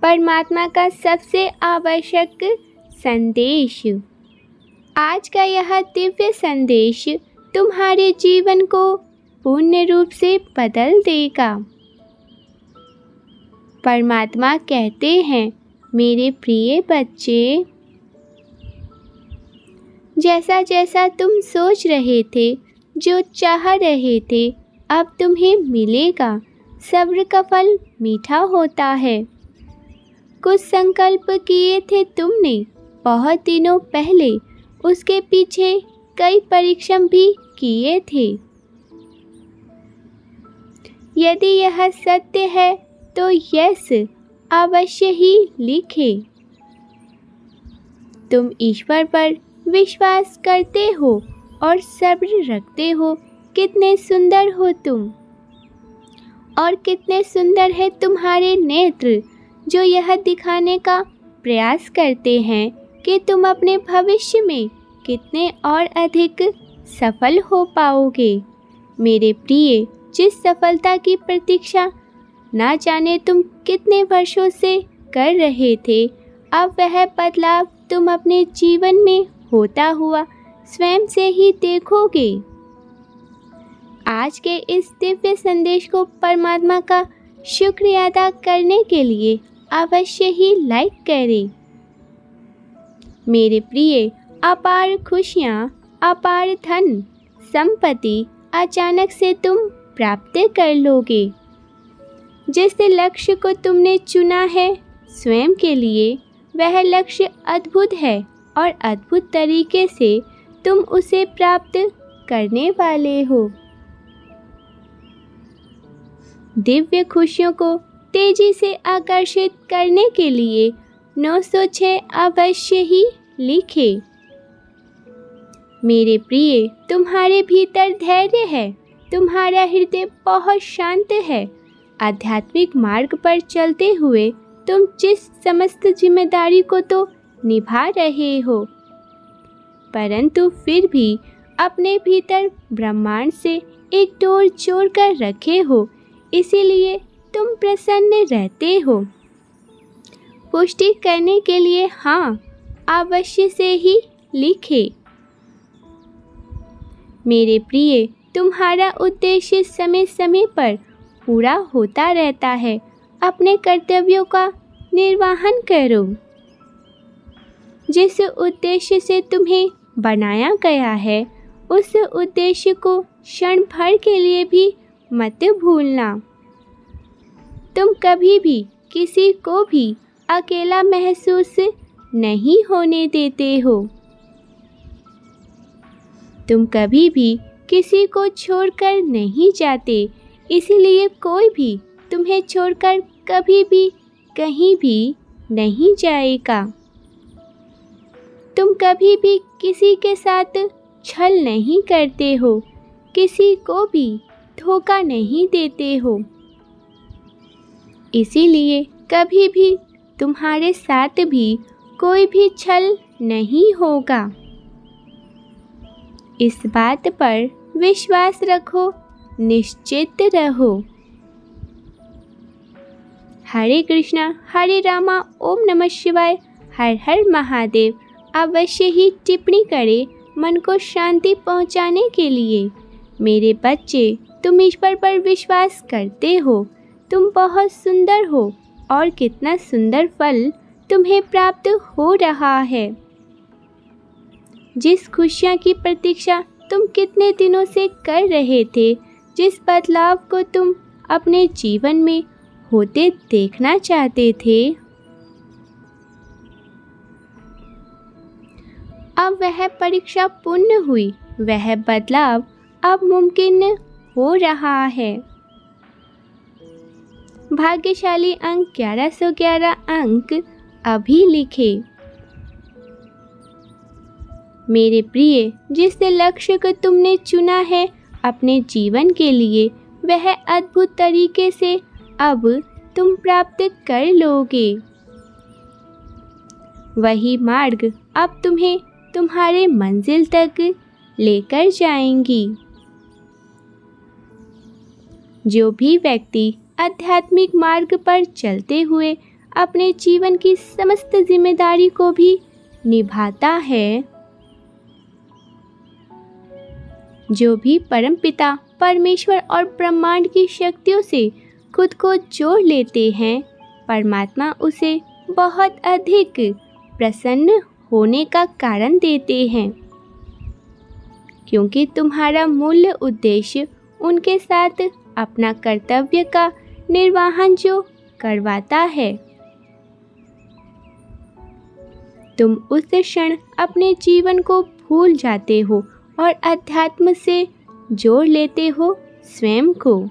परमात्मा का सबसे आवश्यक संदेश। आज का यह दिव्य संदेश तुम्हारे जीवन को पूर्ण रूप से बदल देगा। परमात्मा कहते हैं, मेरे प्रिय बच्चे, जैसा जैसा तुम सोच रहे थे, जो चाह रहे थे, अब तुम्हें मिलेगा। सब्र का फल मीठा होता है। कुछ संकल्प किए थे तुमने बहुत दिनों पहले, उसके पीछे कई परिश्रम भी किए थे। यदि यह सत्य है तो यस अवश्य ही लिखे। तुम ईश्वर पर विश्वास करते हो और सब्र रखते हो। कितने सुंदर हो तुम, और कितने सुंदर है तुम्हारे नेत्र, जो यह दिखाने का प्रयास करते हैं कि तुम अपने भविष्य में कितने और अधिक सफल हो पाओगे। मेरे प्रिय, जिस सफलता की प्रतीक्षा ना जाने तुम कितने वर्षों से कर रहे थे, अब वह बदलाव तुम अपने जीवन में होता हुआ स्वयं से ही देखोगे। आज के इस दिव्य संदेश को परमात्मा का शुक्रिया अदा करने के लिए अवश्य ही लाइक करें। मेरे प्रिय, अपार खुशियाँ, अपार धन संपत्ति अचानक से तुम प्राप्त कर लोगे। जिस लक्ष्य को तुमने चुना है स्वयं के लिए, वह लक्ष्य अद्भुत है और अद्भुत तरीके से तुम उसे प्राप्त करने वाले हो। दिव्य खुशियों को तेजी से आकर्षित करने के लिए 906 अवश्य ही लिखे। मेरे प्रिय, तुम्हारे भीतर धैर्य है, तुम्हारा हृदय बहुत शांत है। आध्यात्मिक मार्ग पर चलते हुए तुम जिस समस्त जिम्मेदारी को तो निभा रहे हो, परंतु फिर भी अपने भीतर ब्रह्मांड से एक डोर जोड़ कर रखे हो, इसीलिए तुम प्रसन्न रहते हो। पुष्टि करने के लिए हाँ अवश्य से ही लिखे। मेरे प्रिय, तुम्हारा उद्देश्य समय समय पर पूरा होता रहता है। अपने कर्तव्यों का निर्वहन करो। जिस उद्देश्य से तुम्हें बनाया गया है, उस उद्देश्य को क्षण भर के लिए भी मत भूलना। तुम कभी भी किसी को भी अकेला महसूस नहीं होने देते हो। तुम कभी भी किसी को छोड़कर नहीं जाते, इसलिए कोई भी तुम्हें छोड़कर कभी भी कहीं भी नहीं जाएगा। तुम कभी भी किसी के साथ छल नहीं करते हो, किसी को भी धोखा नहीं देते हो, इसीलिए कभी भी तुम्हारे साथ भी कोई भी छल नहीं होगा। इस बात पर विश्वास रखो, निश्चित रहो। हरे कृष्णा हरे रामा, ओम नमः शिवाय, हर हर महादेव। अवश्य ही टिप्पणी करें मन को शांति पहुंचाने के लिए। मेरे बच्चे, तुम ईश्वर पर विश्वास करते हो, तुम बहुत सुंदर हो और कितना सुंदर फल तुम्हें प्राप्त हो रहा है। जिस खुशियाँ की प्रतीक्षा तुम कितने दिनों से कर रहे थे, जिस बदलाव को तुम अपने जीवन में होते देखना चाहते थे, अब वह परीक्षा पूर्ण हुई, वह बदलाव अब मुमकिन हो रहा है। भाग्यशाली अंक 1111 अंक अभी लिखे। मेरे प्रिय, जिस लक्ष्य को तुमने चुना है अपने जीवन के लिए, वह अद्भुत तरीके से अब तुम प्राप्त कर लोगे। वही मार्ग अब तुम्हें तुम्हारे मंजिल तक लेकर जाएंगी। जो भी व्यक्ति आध्यात्मिक मार्ग पर चलते हुए अपने जीवन की समस्त जिम्मेदारी को भी निभाता है। जो भी परमपिता परमेश्वर और ब्रह्मांड की शक्तियों से खुद को जोड़ लेते हैं, परमात्मा उसे बहुत अधिक प्रसन्न होने का कारण देते हैं, क्योंकि तुम्हारा मूल उद्देश्य उनके साथ अपना कर्तव्य का निर्वहन जो करवाता है। तुम उस क्षण अपने जीवन को भूल जाते हो और अध्यात्म से जोड़ लेते हो स्वयं को,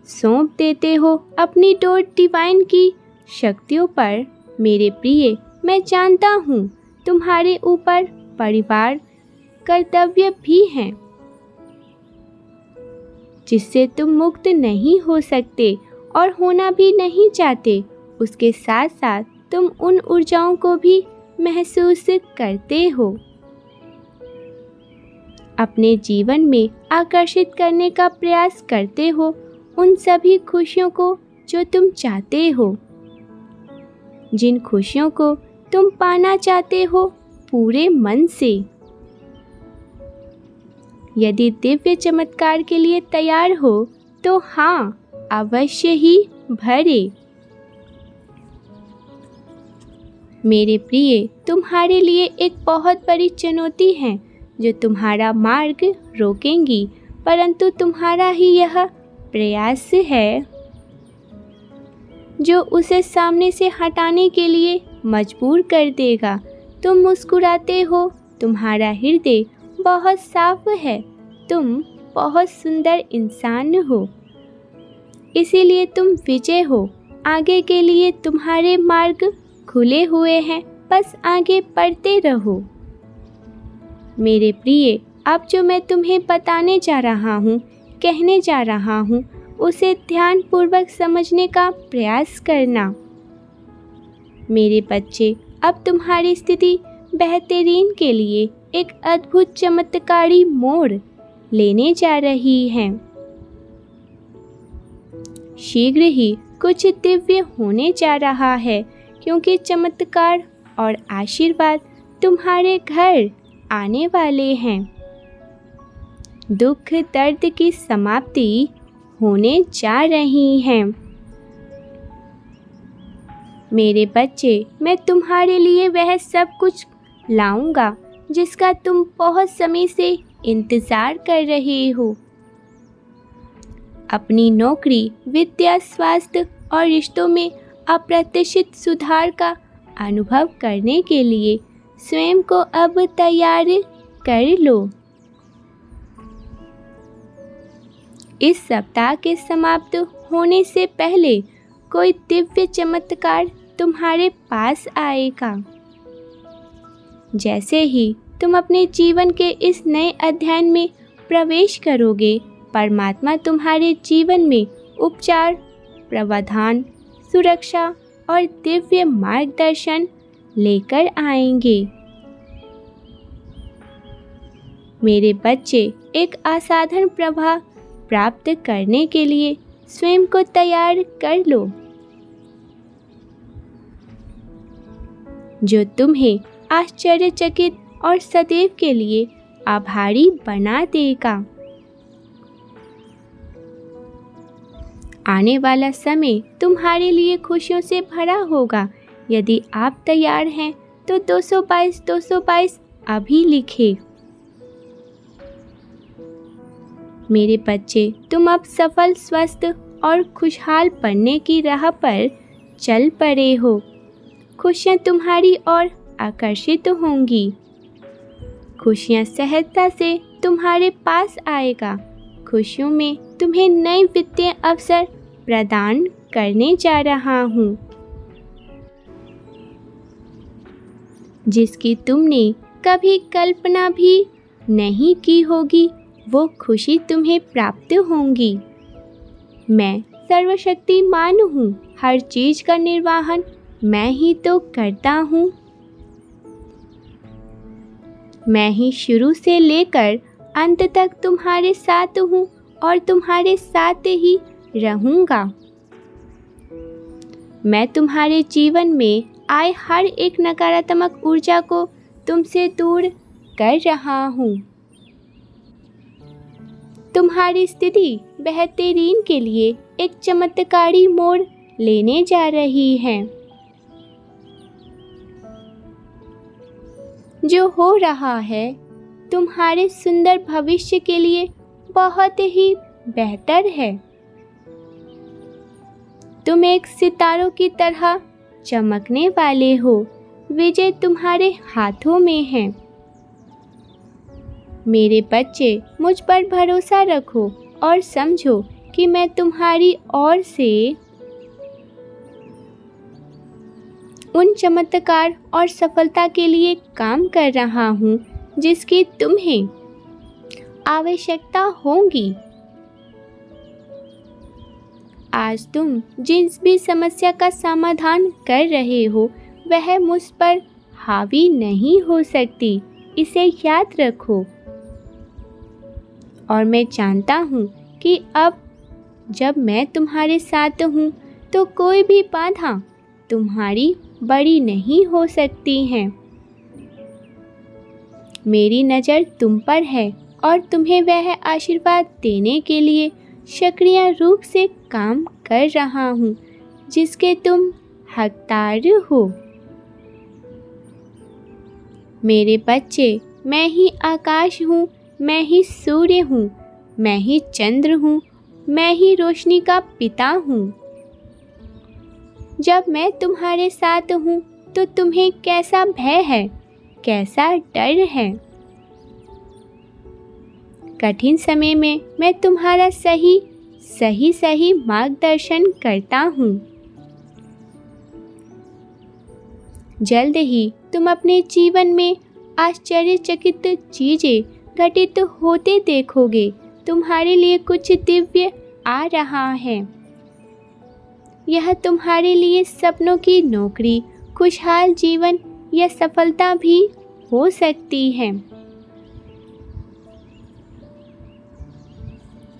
सौंप देते हो अपनी डोर डिवाइन की शक्तियों पर। मेरे प्रिय, मैं जानता हूँ तुम्हारे ऊपर परिवार कर्तव्य भी हैं, जिससे तुम मुक्त नहीं हो सकते और होना भी नहीं चाहते। उसके साथ साथ तुम उन ऊर्जाओं को भी महसूस करते हो, अपने जीवन में आकर्षित करने का प्रयास करते हो उन सभी खुशियों को जो तुम चाहते हो, जिन खुशियों को तुम पाना चाहते हो पूरे मन से। यदि दिव्य चमत्कार के लिए तैयार हो तो हाँ, अवश्य ही भरे। मेरे प्रिय, तुम्हारे लिए एक बहुत बड़ी चुनौती है जो तुम्हारा मार्ग रोकेंगी, परंतु तुम्हारा ही यह प्रयास है जो उसे सामने से हटाने के लिए मजबूर कर देगा। तुम मुस्कुराते हो, तुम्हारा हृदय बहुत साफ है, तुम बहुत सुंदर इंसान हो, इसीलिए तुम विजय हो। आगे के लिए तुम्हारे मार्ग खुले हुए हैं, बस आगे बढ़ते रहो। मेरे प्रिय, अब जो मैं तुम्हें बताने जा रहा हूँ, कहने जा रहा हूँ, उसे ध्यानपूर्वक समझने का प्रयास करना। मेरे बच्चे, अब तुम्हारी स्थिति बेहतरीन के लिए एक अद्भुत चमत्कारी मोड़ लेने जा रही है। शीघ्र ही कुछ दिव्य होने जा रहा है, क्योंकि चमत्कार और आशीर्वाद तुम्हारे घर आने वाले हैं। दुख दर्द की समाप्ति होने जा रही है। मेरे बच्चे, मैं तुम्हारे लिए वह सब कुछ लाऊंगा जिसका तुम बहुत समय से इंतज़ार कर रहे हो। अपनी नौकरी, विद्या, स्वास्थ्य और रिश्तों में अप्रत्याशित सुधार का अनुभव करने के लिए स्वयं को अब तैयार कर लो। इस सप्ताह के समाप्त होने से पहले कोई दिव्य चमत्कार तुम्हारे पास आएगा। जैसे ही तुम अपने जीवन के इस नए अध्याय में प्रवेश करोगे, परमात्मा तुम्हारे जीवन में उपचार, प्रावधान, सुरक्षा और दिव्य मार्गदर्शन लेकर आएंगे। मेरे बच्चे, एक असाधारण प्रभाव प्राप्त करने के लिए स्वयं को तैयार कर लो, जो तुम्हें आश्चर्यचकित और सदैव के लिए आभारी बना देगा। आने वाला समय तुम्हारे लिए खुशियों से भरा होगा। यदि आप तैयार हैं तो 222 अभी लिखें। मेरे बच्चे, तुम अब सफल, स्वस्थ और खुशहाल बनने की राह पर चल पड़े हो। खुशियाँ तुम्हारी ओर आकर्षित होंगी। खुशियाँ सहजता से तुम्हारे पास आएगा। खुशियों में तुम्हें नए वित्तीय अवसर प्रदान करने जा रहा हूँ, जिसकी तुमने कभी कल्पना भी नहीं की होगी। वो खुशी तुम्हें प्राप्त होंगी। मैं सर्वशक्तिमान हूँ, हर चीज का निर्वहन मैं ही तो करता हूँ। मैं ही शुरू से लेकर अंत तक तुम्हारे साथ हूँ और तुम्हारे साथ ही रहूँगा। मैं तुम्हारे जीवन में आए हर एक नकारात्मक ऊर्जा को तुमसे दूर कर रहा हूँ। तुम्हारी स्थिति बेहतरीन के लिए एक चमत्कारी मोड़ लेने जा रही है। जो हो रहा है तुम्हारे सुंदर भविष्य के लिए बहुत ही बेहतर है। तुम एक सितारों की तरह चमकने वाले हो। विजय तुम्हारे हाथों में है। मेरे बच्चे, मुझ पर भरोसा रखो और समझो कि मैं तुम्हारी ओर से उन चमत्कार और सफलता के लिए काम कर रहा हूँ जिसकी तुम्हें आवश्यकता होगी। आज तुम जिस भी समस्या का समाधान कर रहे हो वह मुझ पर हावी नहीं हो सकती, इसे याद रखो। और मैं जानता हूँ कि अब जब मैं तुम्हारे साथ हूँ तो कोई भी बाधा तुम्हारी बड़ी नहीं हो सकती है। मेरी नज़र तुम पर है और तुम्हें वह आशीर्वाद देने के लिए सक्रिय रूप से काम कर रहा हूँ जिसके तुम हकदार हो। मेरे बच्चे, मैं ही आकाश हूँ, मैं ही सूर्य हूँ, मैं ही चंद्र हूँ, मैं ही रोशनी का पिता हूँ। जब मैं तुम्हारे साथ हूँ तो तुम्हें कैसा भय है, कैसा डर है। कठिन समय में मैं तुम्हारा सही मार्गदर्शन करता हूँ। जल्द ही तुम अपने जीवन में आश्चर्यचकित चीजें घटित होते देखोगे। तुम्हारे लिए कुछ दिव्य आ रहा है। यह तुम्हारे लिए सपनों की नौकरी, खुशहाल जीवन या सफलता भी हो सकती है।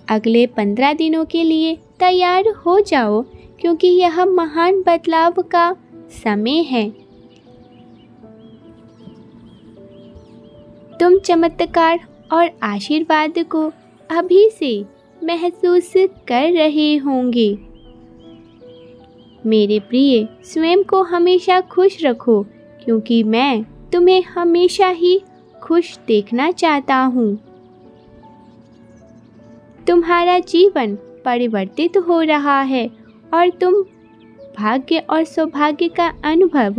अगले 15 दिनों के लिए तैयार हो जाओ क्योंकि यह महान बदलाव का समय है। तुम चमत्कार और आशीर्वाद को अभी से महसूस कर रहे होंगे। मेरे प्रिय, स्वयं को हमेशा खुश रखो क्योंकि मैं तुम्हें हमेशा ही खुश देखना चाहता हूँ। तुम्हारा जीवन परिवर्तित हो रहा है और तुम भाग्य और सौभाग्य का अनुभव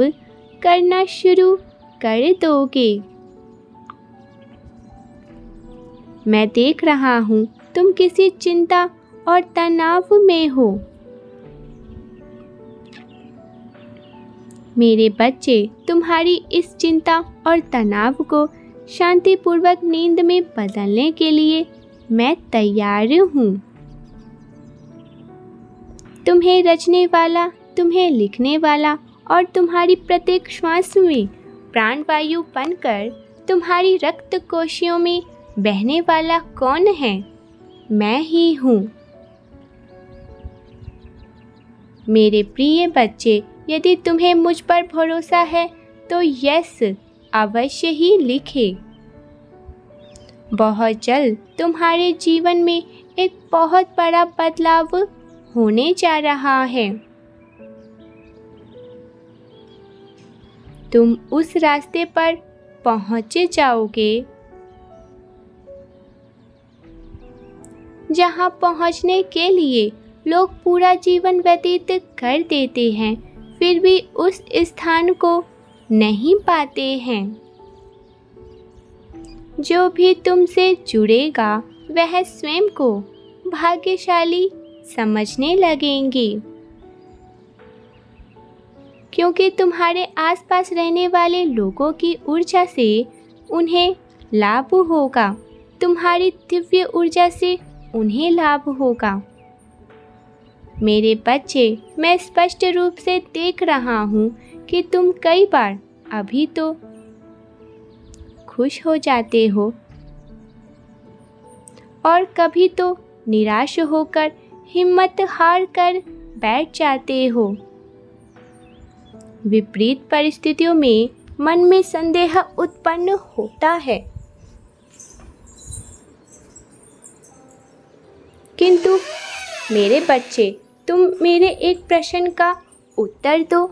करना शुरू कर दोगे। मैं देख रहा हूँ तुम किसी चिंता और तनाव में हो। मेरे बच्चे, तुम्हारी इस चिंता और तनाव को शांतिपूर्वक नींद में बदलने के लिए मैं तैयार हूँ। तुम्हें रचने वाला, तुम्हें लिखने वाला और तुम्हारी प्रत्येक श्वास में प्राणवायु बनकर तुम्हारी रक्त कोशियों में बहने वाला कौन है? मैं ही हूँ। मेरे प्रिय बच्चे, यदि तुम्हें मुझ पर भरोसा है तो यस अवश्य ही लिखें। बहुत जल्द तुम्हारे जीवन में एक बहुत बड़ा बदलाव होने जा रहा है। तुम उस रास्ते पर पहुँच जाओगे जहाँ पहुँचने के लिए लोग पूरा जीवन व्यतीत कर देते हैं, फिर भी उस स्थान को नहीं पाते हैं। जो भी तुमसे जुड़ेगा वह स्वयं को भाग्यशाली समझने लगेंगे क्योंकि तुम्हारे आसपास रहने वाले लोगों की ऊर्जा से उन्हें लाभ होगा। तुम्हारी दिव्य ऊर्जा से उन्हें लाभ होगा। मेरे बच्चे, मैं स्पष्ट रूप से देख रहा हूँ कि तुम कई बार अभी तो खुश हो जाते हो और कभी तो निराश होकर हिम्मत हार कर बैठ जाते हो। विपरीत परिस्थितियों में मन में संदेह उत्पन्न होता है, किंतु मेरे बच्चे, तुम मेरे एक प्रश्न का उत्तर दो।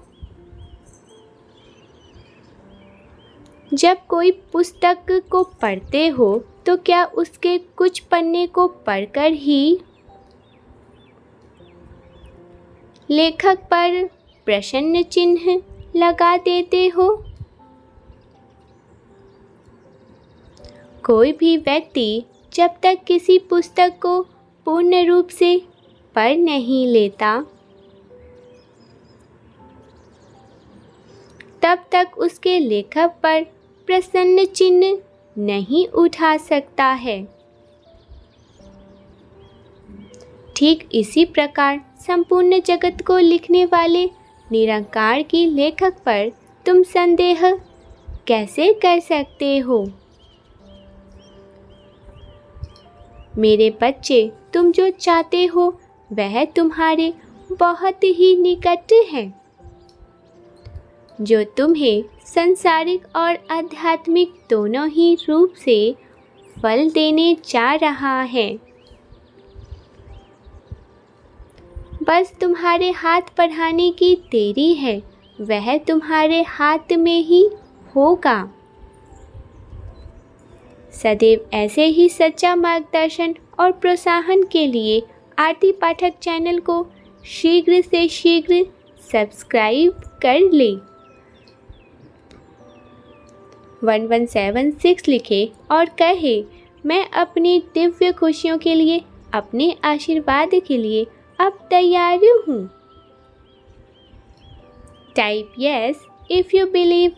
जब कोई पुस्तक को पढ़ते हो तो क्या उसके कुछ पन्ने को पढ़कर ही लेखक पर प्रश्न चिन्ह लगा देते हो? कोई भी व्यक्ति जब तक किसी पुस्तक को पूर्ण रूप से पढ़ नहीं लेता, तब तक उसके लेखक पर प्रश्न चिन्ह नहीं उठा सकता है। ठीक इसी प्रकार संपूर्ण जगत को लिखने वाले निराकार की लेखक पर तुम संदेह कैसे कर सकते हो? मेरे बच्चे, तुम जो चाहते हो वह तुम्हारे बहुत ही निकट है, जो तुम्हें सांसारिक और आध्यात्मिक दोनों ही रूप से फल देने जा रहा है। बस तुम्हारे हाथ बढ़ाने की देरी है, वह तुम्हारे हाथ में ही होगा। सदैव ऐसे ही सच्चा मार्गदर्शन और प्रोत्साहन के लिए आरती पाठक चैनल को शीघ्र से शीघ्र सब्सक्राइब कर ले। 1176 लिखे और कहे, मैं अपनी दिव्य खुशियों के लिए, अपने आशीर्वाद के लिए अब तैयार हूँ। Type yes if you believe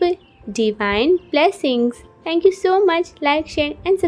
divine blessings. Thank you so much. Like, share and subscribe.